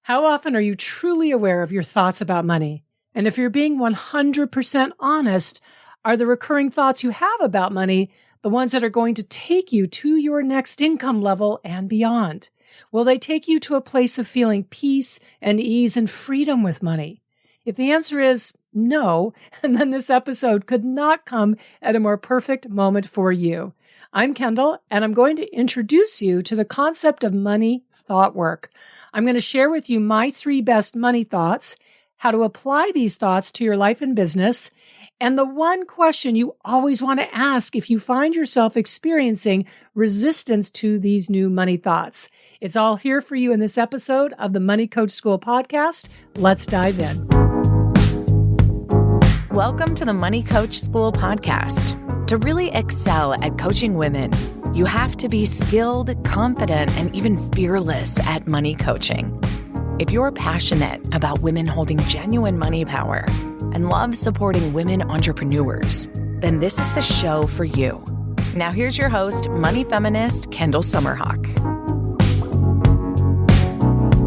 How often are you truly aware of your thoughts about money? And if you're being 100% honest, are the recurring thoughts you have about money the ones that are going to take you to your next income level and beyond? Will they take you to a place of feeling peace and ease and freedom with money? If the answer is no, then this episode could not come at a more perfect moment for you. I'm Kendall, and I'm going to introduce you to the concept of money thought work. I'm going to share with you my 3 best money thoughts, how to apply these thoughts to your life and business, and the one question you always want to ask if you find yourself experiencing resistance to these new money thoughts. It's all here for you in this episode of the Money Coach School podcast. Let's dive in. Welcome to the Money Coach School podcast. To really excel at coaching women, you have to be skilled, confident, and even fearless at money coaching. If you're passionate about women holding genuine money power and love supporting women entrepreneurs, then this is the show for you. Now here's your host, money feminist Kendall Summerhawk.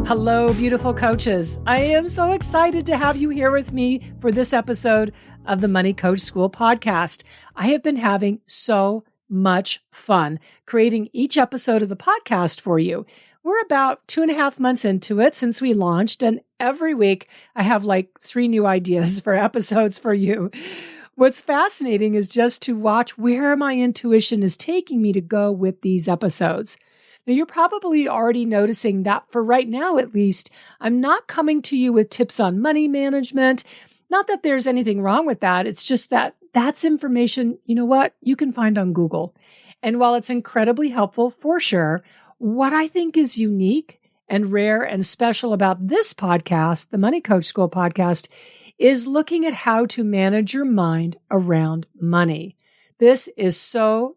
Hello, beautiful coaches. I am so excited to have you here with me for this episode of the Money Coach School podcast. I have been having so much fun creating each episode of the podcast for you. We're about 2.5 months into it since we launched, and every week I have like 3 new ideas for episodes for you. What's fascinating is just to watch where my intuition is taking me to go with these episodes. Now, you're probably already noticing that for right now, at least, I'm not coming to you with tips on money management. Not that there's anything wrong with that. It's just that that's information, you know what, you can find on Google. And while it's incredibly helpful for sure, what I think is unique and rare and special about this podcast, the Money Coach School podcast, is looking at how to manage your mind around money. This is so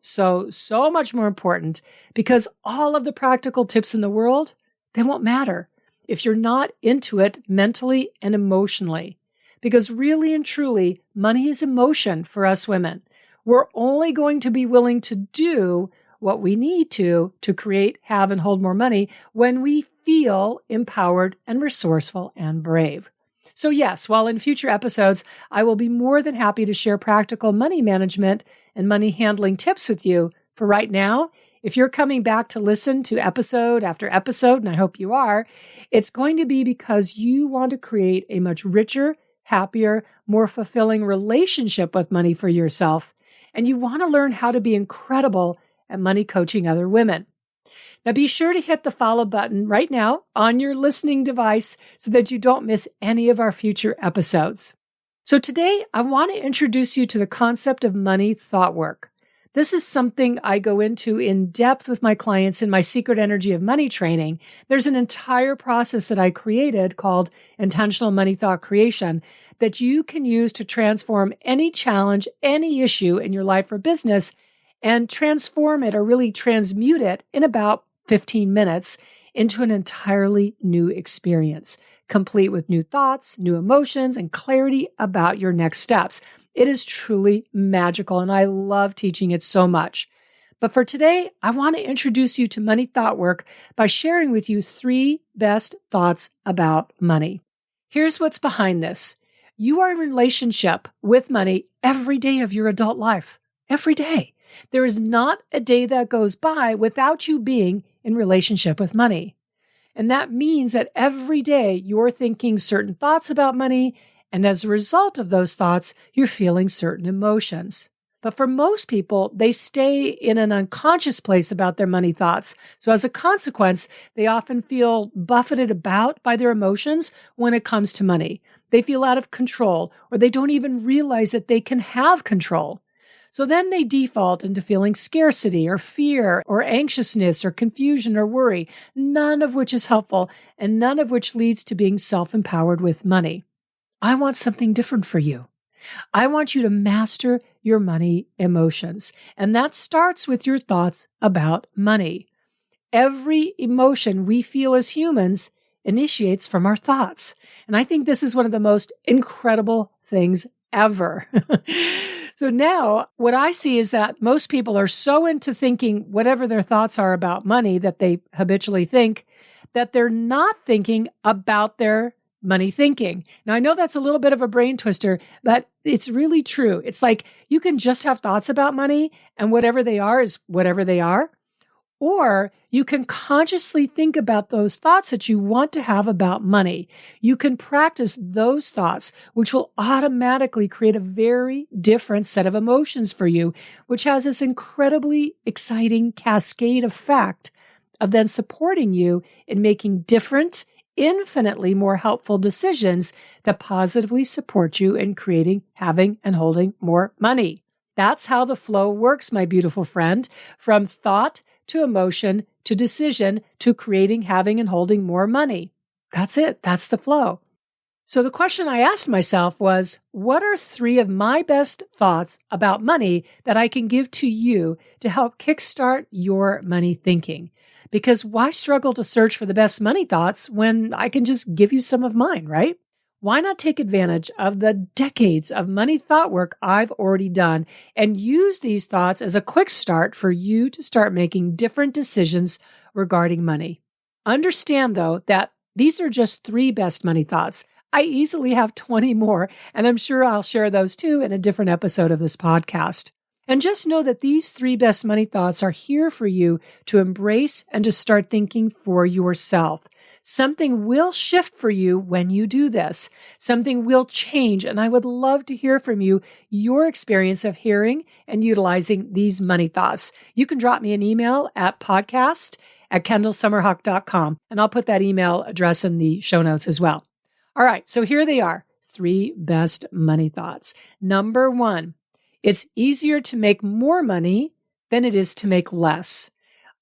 much more important because all of the practical tips in the world, they won't matter if you're not into it mentally and emotionally. Because really and truly, money is emotion for us women. We're only going to be willing to do what we need to create, have, and hold more money when we feel empowered and resourceful and brave. So yes, while in future episodes, I will be more than happy to share practical money management and money handling tips with you. For right now, if you're coming back to listen to episode after episode, and I hope you are, it's going to be because you want to create a much richer, happier, more fulfilling relationship with money for yourself. And you want to learn how to be incredible at money coaching other women. Now be sure to hit the follow button right now on your listening device so that you don't miss any of our future episodes. So today I want to introduce you to the concept of money thought work. This is something I go into in depth with my clients in my Secret Energy of Money training. There's an entire process that I created called Intentional Money Thought Creation that you can use to transform any challenge, any issue in your life or business and transform it or really transmute it in about 15 minutes into an entirely new experience, complete with new thoughts, new emotions, and clarity about your next steps. It is truly magical, and I love teaching it so much. But for today, I want to introduce you to money thought work by sharing with you 3 best thoughts about money. Here's what's behind this. You are in relationship with money every day of your adult life. Every day. There is not a day that goes by without you being in relationship with money. And that means that every day you're thinking certain thoughts about money, and as a result of those thoughts, you're feeling certain emotions. But for most people, they stay in an unconscious place about their money thoughts. So as a consequence, they often feel buffeted about by their emotions when it comes to money. They feel out of control, or they don't even realize that they can have control. So then they default into feeling scarcity or fear or anxiousness or confusion or worry, none of which is helpful and none of which leads to being self-empowered with money. I want something different for you. I want you to master your money emotions, and that starts with your thoughts about money. Every emotion we feel as humans initiates from our thoughts, and I think this is one of the most incredible things ever. So now what I see is that most people are so into thinking whatever their thoughts are about money that they habitually think that they're not thinking about their money thinking. Now, I know that's a little bit of a brain twister, but it's really true. It's like you can just have thoughts about money and whatever they are is whatever they are. Or you can consciously think about those thoughts that you want to have about money. You can practice those thoughts, which will automatically create a very different set of emotions for you, which has this incredibly exciting cascade effect of then supporting you in making different, infinitely more helpful decisions that positively support you in creating, having, and holding more money. That's how the flow works, my beautiful friend, from thought to emotion, to decision, to creating, having, and holding more money. That's it. That's the flow. So the question I asked myself was, what are 3 of my best thoughts about money that I can give to you to help kickstart your money thinking? Because why struggle to search for the best money thoughts when I can just give you some of mine, right? Why not take advantage of the decades of money thought work I've already done and use these thoughts as a quick start for you to start making different decisions regarding money? Understand, though, that these are just 3 best money thoughts. I easily have 20 more, and I'm sure I'll share those too in a different episode of this podcast. And just know that these 3 best money thoughts are here for you to embrace and to start thinking for yourself. Something will shift for you when you do this. Something will change, and I would love to hear from you, your experience of hearing and utilizing these money thoughts. You can drop me an email at podcast@kendallsummerhawk.com, and I'll put that email address in the show notes as well. All right, so here they are, 3 best money thoughts. Number 1, it's easier to make more money than it is to make less.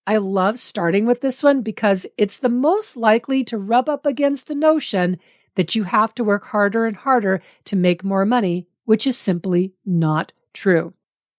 I love starting with this one because it's the most likely to rub up against the notion that you have to work harder and harder to make more money, which is simply not true.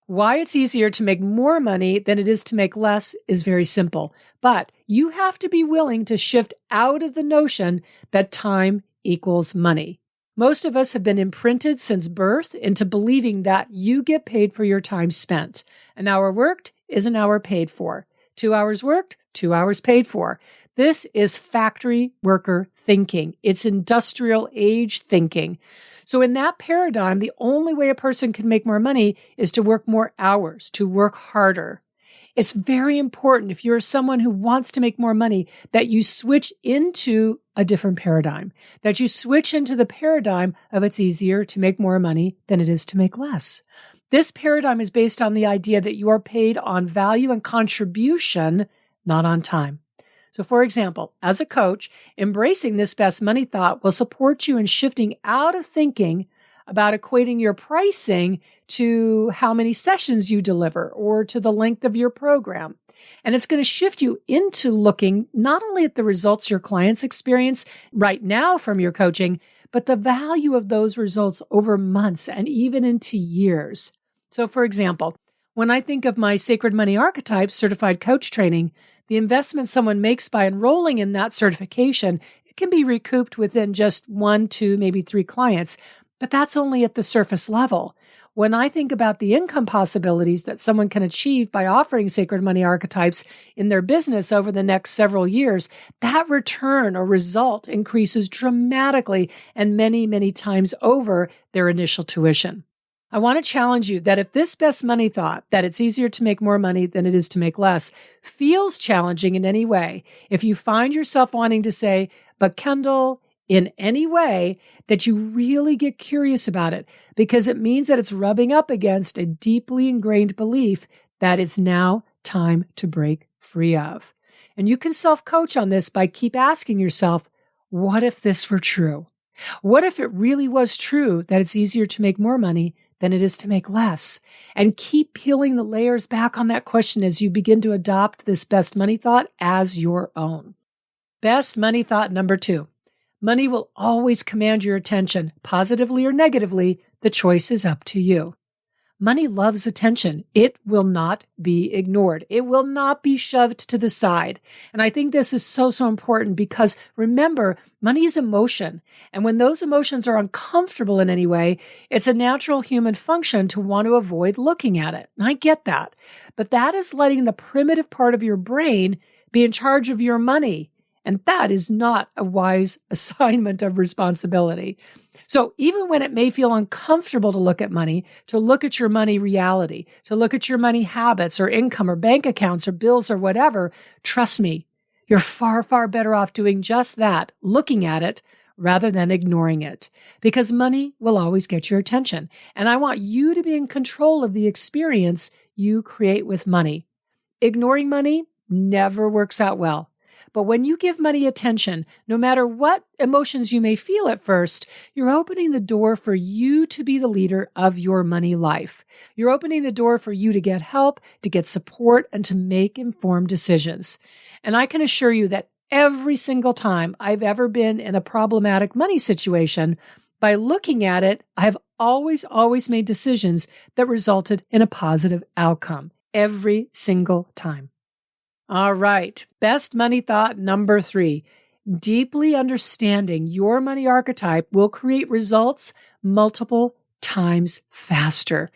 Why it's easier to make more money than it is to make less is very simple, but you have to be willing to shift out of the notion that time equals money. Most of us have been imprinted since birth into believing that you get paid for your time spent. An hour worked is an hour paid for. 2 hours worked, 2 hours paid for. This is factory worker thinking. It's industrial age thinking. So in that paradigm, the only way a person can make more money is to work more hours, to work harder. It's very important, if you're someone who wants to make more money, that you switch into a different paradigm, that you switch into the paradigm of it's easier to make more money than it is to make less. This paradigm is based on the idea that you are paid on value and contribution, not on time. So for example, as a coach, embracing this best money thought will support you in shifting out of thinking about equating your pricing to how many sessions you deliver or to the length of your program. And it's going to shift you into looking not only at the results your clients experience right now from your coaching, but the value of those results over months and even into years. So for example, when I think of my Sacred Money Archetypes certified coach training, the investment someone makes by enrolling in that certification, it can be recouped within just 1, 2, maybe 3 clients, but that's only at the surface level. When I think about the income possibilities that someone can achieve by offering Sacred Money Archetypes in their business over the next several years, that return or result increases dramatically and many, many times over their initial tuition. I want to challenge you that if this best money thought, that it's easier to make more money than it is to make less, feels challenging in any way, if you find yourself wanting to say, but Kendall, in any way, that you really get curious about it, because it means that it's rubbing up against a deeply ingrained belief that it's now time to break free of. And you can self-coach on this by keep asking yourself, what if this were true? What if it really was true that it's easier to make more money than it is to make less? And keep peeling the layers back on that question as you begin to adopt this best money thought as your own. Best money thought number 2. Money will always command your attention, positively or negatively. The choice is up to you. Money loves attention. It will not be ignored. It will not be shoved to the side. And I think this is so important because remember, money is emotion. And when those emotions are uncomfortable in any way, it's a natural human function to want to avoid looking at it. And I get that. But that is letting the primitive part of your brain be in charge of your money. And that is not a wise assignment of responsibility. So even when it may feel uncomfortable to look at money, to look at your money reality, to look at your money habits or income or bank accounts or bills or whatever, trust me, you're far, far better off doing just that, looking at it rather than ignoring it, because money will always get your attention. And I want you to be in control of the experience you create with money. Ignoring money never works out well. But when you give money attention, no matter what emotions you may feel at first, you're opening the door for you to be the leader of your money life. You're opening the door for you to get help, to get support, and to make informed decisions. And I can assure you that every single time I've ever been in a problematic money situation, by looking at it, I've always made decisions that resulted in a positive outcome. Every single time. All right. Best money thought number 3. Deeply understanding your money archetype will create results multiple times faster.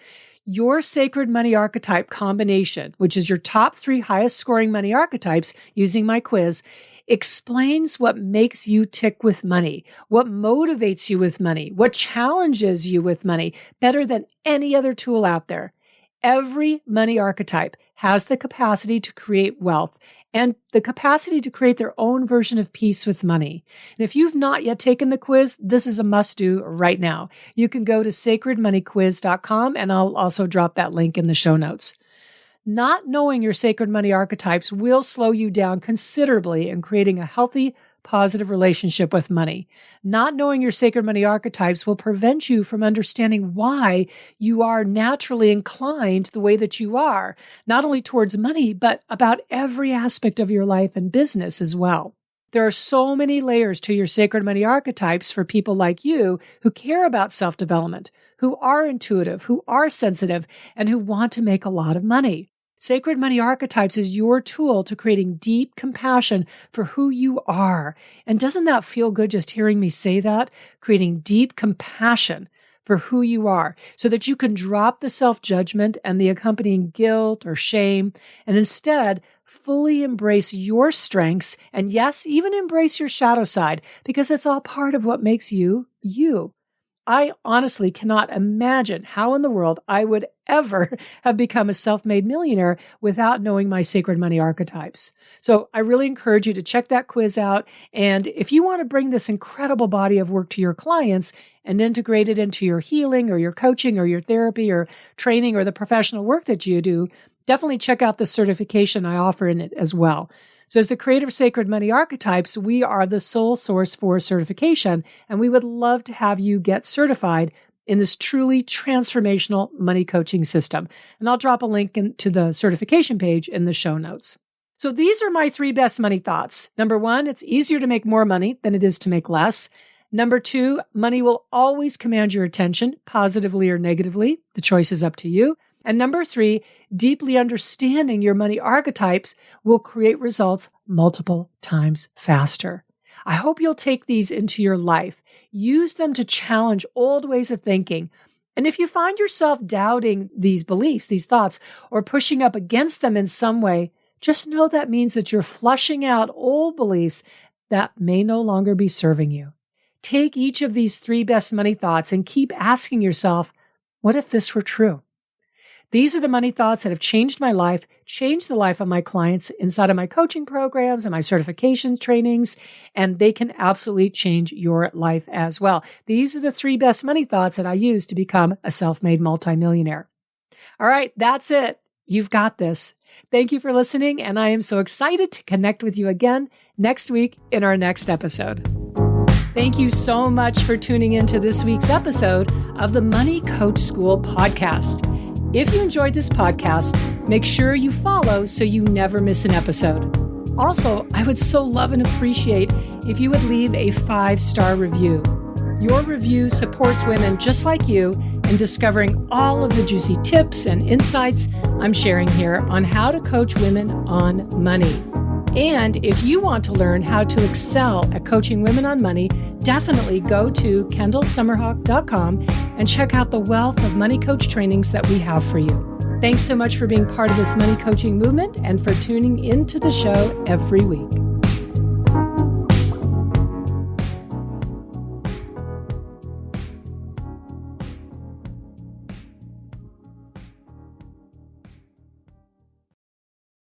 Your sacred money archetype combination, which is your top 3 highest scoring money archetypes using my quiz, explains what makes you tick with money, what motivates you with money, what challenges you with money better than any other tool out there. Every money archetype has the capacity to create wealth and the capacity to create their own version of peace with money. And if you've not yet taken the quiz, this is a must-do right now. You can go to sacredmoneyquiz.com, and I'll also drop that link in the show notes. Not knowing your sacred money archetypes will slow you down considerably in creating a healthy, positive relationship with money. Not knowing your sacred money archetypes will prevent you from understanding why you are naturally inclined the way that you are, not only towards money, but about every aspect of your life and business as well. There are so many layers to your sacred money archetypes for people like you who care about self-development, who are intuitive, who are sensitive, and who want to make a lot of money. Sacred money archetypes is your tool to creating deep compassion for who you are. And doesn't that feel good just hearing me say that? Creating deep compassion for who you are so that you can drop the self-judgment and the accompanying guilt or shame and instead fully embrace your strengths and yes, even embrace your shadow side because it's all part of what makes you, you. I honestly cannot imagine how in the world I would ever have become a self-made millionaire without knowing my sacred money archetypes. So I really encourage you to check that quiz out. And if you want to bring this incredible body of work to your clients and integrate it into your healing or your coaching or your therapy or training or the professional work that you do, definitely check out the certification I offer in it as well. So as the creator of Sacred Money Archetypes, we are the sole source for certification, and we would love to have you get certified in this truly transformational money coaching system. And I'll drop a link to the certification page in the show notes. So these are my 3 best money thoughts. Number 1, it's easier to make more money than it is to make less. Number 2, money will always command your attention, positively or negatively. The choice is up to you. And number 3, deeply understanding your money archetypes will create results multiple times faster. I hope you'll take these into your life. Use them to challenge old ways of thinking. And if you find yourself doubting these beliefs, these thoughts, or pushing up against them in some way, just know that means that you're flushing out old beliefs that may no longer be serving you. Take each of these 3 best money thoughts and keep asking yourself, what if this were true? These are the money thoughts that have changed my life, changed the life of my clients inside of my coaching programs and my certification trainings, and they can absolutely change your life as well. These are the 3 best money thoughts that I use to become a self-made multimillionaire. All right, that's it. You've got this. Thank you for listening, and I am so excited to connect with you again next week in our next episode. Thank you so much for tuning into this week's episode of the Money Coach School podcast. If you enjoyed this podcast, make sure you follow so you never miss an episode. Also, I would so love and appreciate if you would leave a 5-star review. Your review supports women just like you in discovering all of the juicy tips and insights I'm sharing here on how to coach women on money. And if you want to learn how to excel at coaching women on money, definitely go to kendallsummerhawk.com and check out the wealth of money coach trainings that we have for you. Thanks so much for being part of this money coaching movement and for tuning into the show every week. soon.